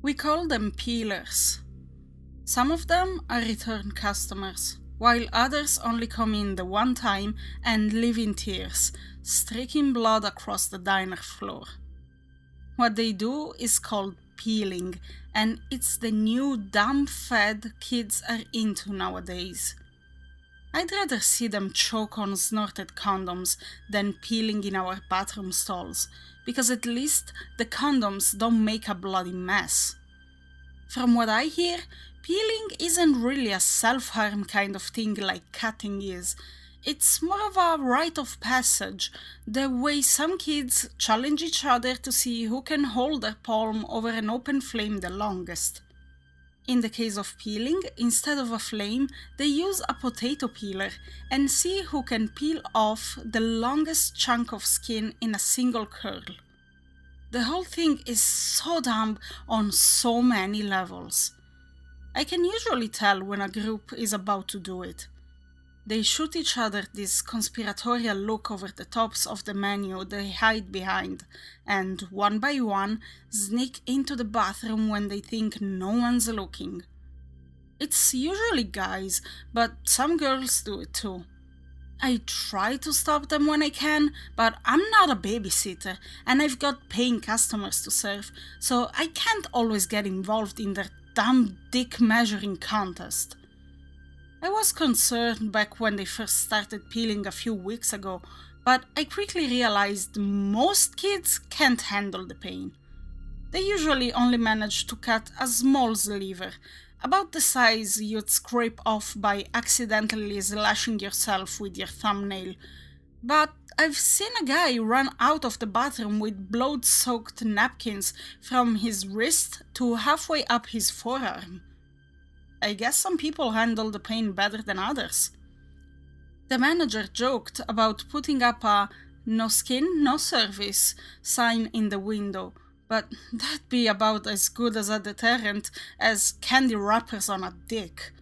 We call them peelers. Some of them are return customers, while others only come in the one time and leave in tears, streaking blood across the diner floor. What they do is called peeling, and it's the new dumb fad kids are into nowadays. I'd rather see them choke on snorted condoms than peeling in our bathroom stalls, because at least the condoms don't make a bloody mess. From what I hear, peeling isn't really a self-harm kind of thing like cutting is. It's more of a rite of passage, the way some kids challenge each other to see who can hold their palm over an open flame the longest. In the case of peeling, instead of a flame, they use a potato peeler and see who can peel off the longest chunk of skin in a single curl. The whole thing is so dumb on so many levels. I can usually tell when a group is about to do it. They shoot each other this conspiratorial look over the tops of the menu they hide behind, and one by one sneak into the bathroom when they think no one's looking. It's usually guys, but some girls do it too. I try to stop them when I can, but I'm not a babysitter and I've got paying customers to serve, so I can't always get involved in their dumb dick measuring contest. I was concerned back when they first started peeling a few weeks ago, but I quickly realized most kids can't handle the pain. They usually only manage to cut a small sliver, about the size you'd scrape off by accidentally slashing yourself with your thumbnail. But I've seen a guy run out of the bathroom with blood-soaked napkins from his wrist to halfway up his forearm. I guess some people handle the pain better than others. The manager joked about putting up a "no skin, no service" sign in the window, but that'd be about as good as a deterrent as candy wrappers on a dick.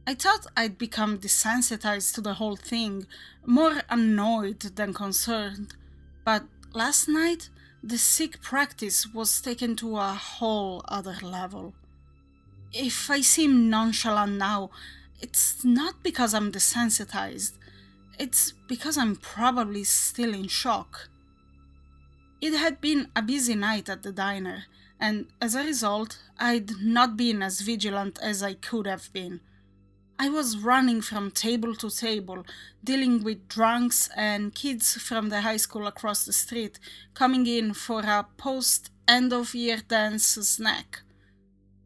I thought I'd become desensitized to the whole thing, more annoyed than concerned, but last night the sick practice was taken to a whole other level. If I seem nonchalant now, it's not because I'm desensitized, it's because I'm probably still in shock. It had been a busy night at the diner, and as a result, I'd not been as vigilant as I could have been. I was running from table to table, dealing with drunks and kids from the high school across the street, coming in for a post-end-of-year dance snack.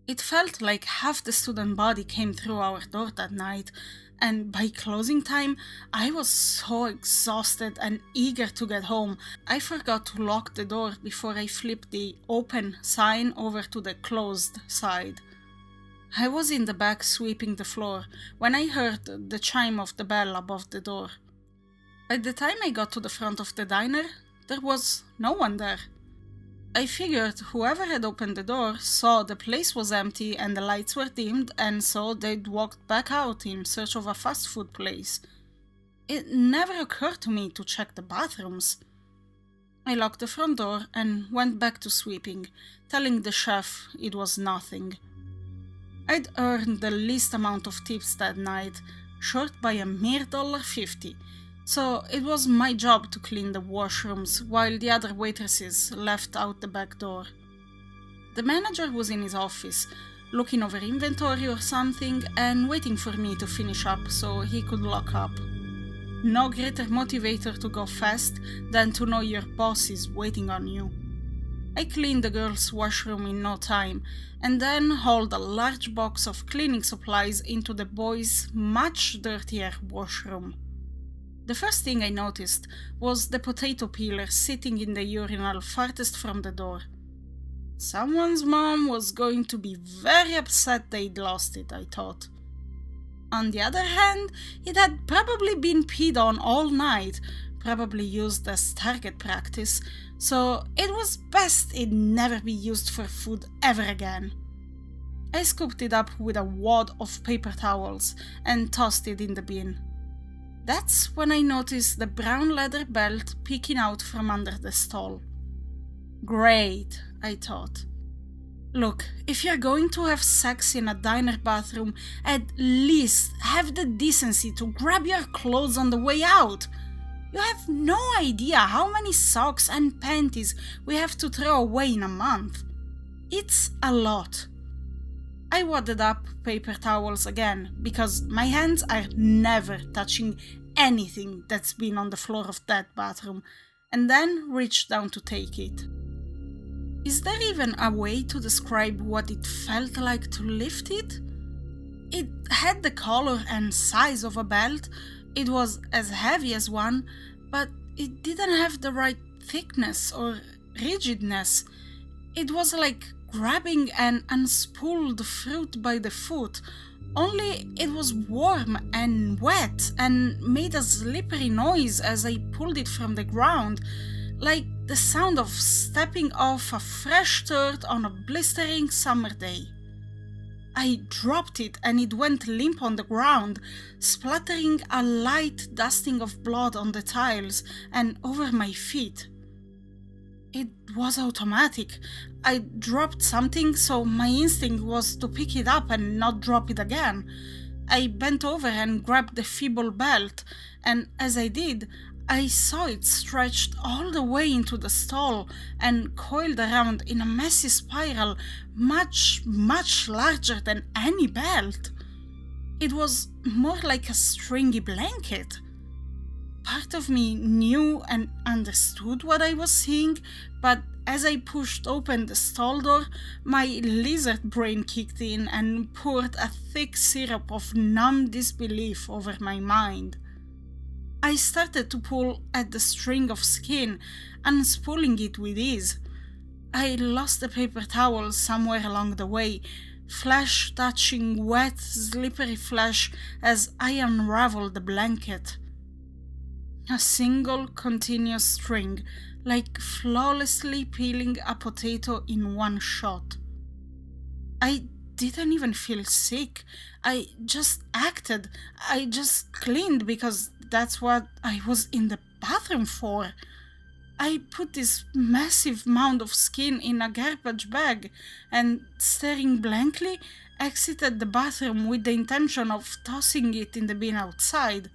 It felt like half the student body came through our door that night, and by closing time, I was so exhausted and eager to get home, I forgot to lock the door before I flipped the open sign over to the closed side. I was in the back sweeping the floor when I heard the chime of the bell above the door. By the time I got to the front of the diner, there was no one there. I figured whoever had opened the door saw the place was empty and the lights were dimmed, and so they'd walked back out in search of a fast food place. It never occurred to me to check the bathrooms. I locked the front door and went back to sweeping, telling the chef it was nothing. I'd earned the least amount of tips that night, short by a mere $1.50, so it was my job to clean the washrooms while the other waitresses left out the back door. The manager was in his office, looking over inventory or something and waiting for me to finish up so he could lock up. No greater motivator to go fast than to know your boss is waiting on you. I cleaned the girls' washroom in no time, and then hauled a large box of cleaning supplies into the boys' much dirtier washroom. The first thing I noticed was the potato peeler sitting in the urinal farthest from the door. Someone's mom was going to be very upset they'd lost it, I thought. On the other hand, it had probably been peed on all night, probably used as target practice, so it was best it never be used for food ever again. I scooped it up with a wad of paper towels and tossed it in the bin. That's when I noticed the brown leather belt peeking out from under the stall. Great, I thought. Look, if you're going to have sex in a diner bathroom, at least have the decency to grab your clothes on the way out. You have no idea how many socks and panties we have to throw away in a month. It's a lot. I wadded up paper towels again, because my hands are never touching anything that's been on the floor of that bathroom, and then reached down to take it. Is there even a way to describe what it felt like to lift it? It had the color and size of a belt, it was as heavy as one, but it didn't have the right thickness or rigidness. It was like grabbing an unspooled fruit by the foot, only it was warm and wet and made a slippery noise as I pulled it from the ground, like the sound of stepping off a fresh dirt on a blistering summer day. I dropped it and it went limp on the ground, splattering a light dusting of blood on the tiles and over my feet. It was automatic. I dropped something, so my instinct was to pick it up and not drop it again. I bent over and grabbed the feeble belt, and as I did, I saw it stretched all the way into the stall and coiled around in a messy spiral much, much larger than any belt. It was more like a stringy blanket. Part of me knew and understood what I was seeing, but as I pushed open the stall door, my lizard brain kicked in and poured a thick syrup of numb disbelief over my mind. I started to pull at the string of skin, unspooling it with ease. I lost the paper towel somewhere along the way, flesh touching wet, slippery flesh as I unraveled the blanket. A single continuous string, like flawlessly peeling a potato in one shot. I didn't even feel sick. I just acted. I just cleaned because that's what I was in the bathroom for. I put this massive mound of skin in a garbage bag and, staring blankly, exited the bathroom with the intention of tossing it in the bin outside.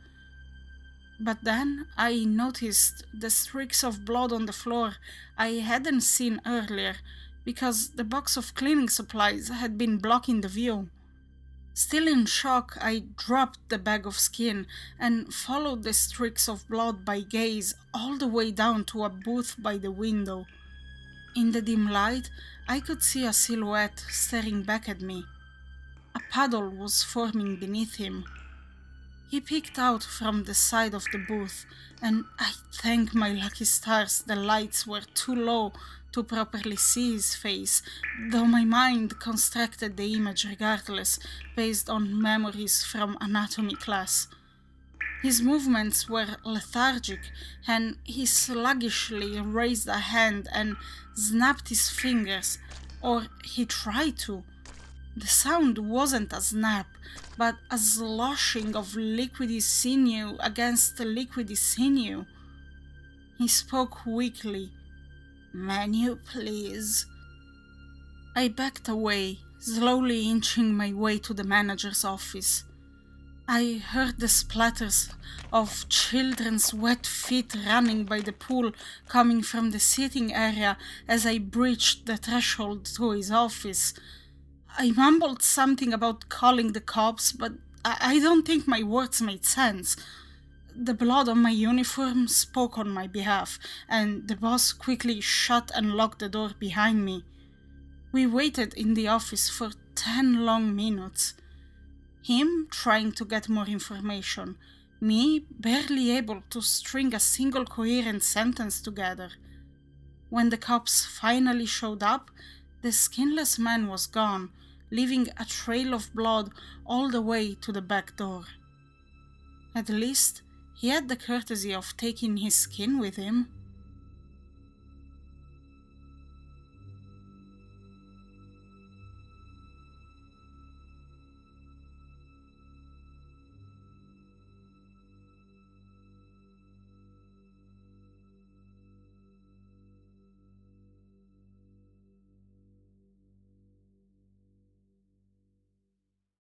But then I noticed the streaks of blood on the floor I hadn't seen earlier, because the box of cleaning supplies had been blocking the view. Still in shock, I dropped the bag of skin and followed the streaks of blood by gaze all the way down to a booth by the window. In the dim light, I could see a silhouette staring back at me. A puddle was forming beneath him. He peeked out from the side of the booth, and I thank my lucky stars the lights were too low to properly see his face, though my mind constructed the image regardless, based on memories from anatomy class. His movements were lethargic, and he sluggishly raised a hand and snapped his fingers, or he tried to. The sound wasn't a snap, but a sloshing of liquidy sinew against liquidy sinew. He spoke weakly. "Menu, please." I backed away, slowly inching my way to the manager's office. I heard the splatters of children's wet feet running by the pool coming from the sitting area as I breached the threshold to his office. I mumbled something about calling the cops, but I don't think my words made sense. The blood on my uniform spoke on my behalf, and the boss quickly shut and locked the door behind me. We waited in the office for 10 long minutes. Him trying to get more information, me barely able to string a single coherent sentence together. When the cops finally showed up, the skinless man was gone, leaving a trail of blood all the way to the back door. At least, he had the courtesy of taking his skin with him.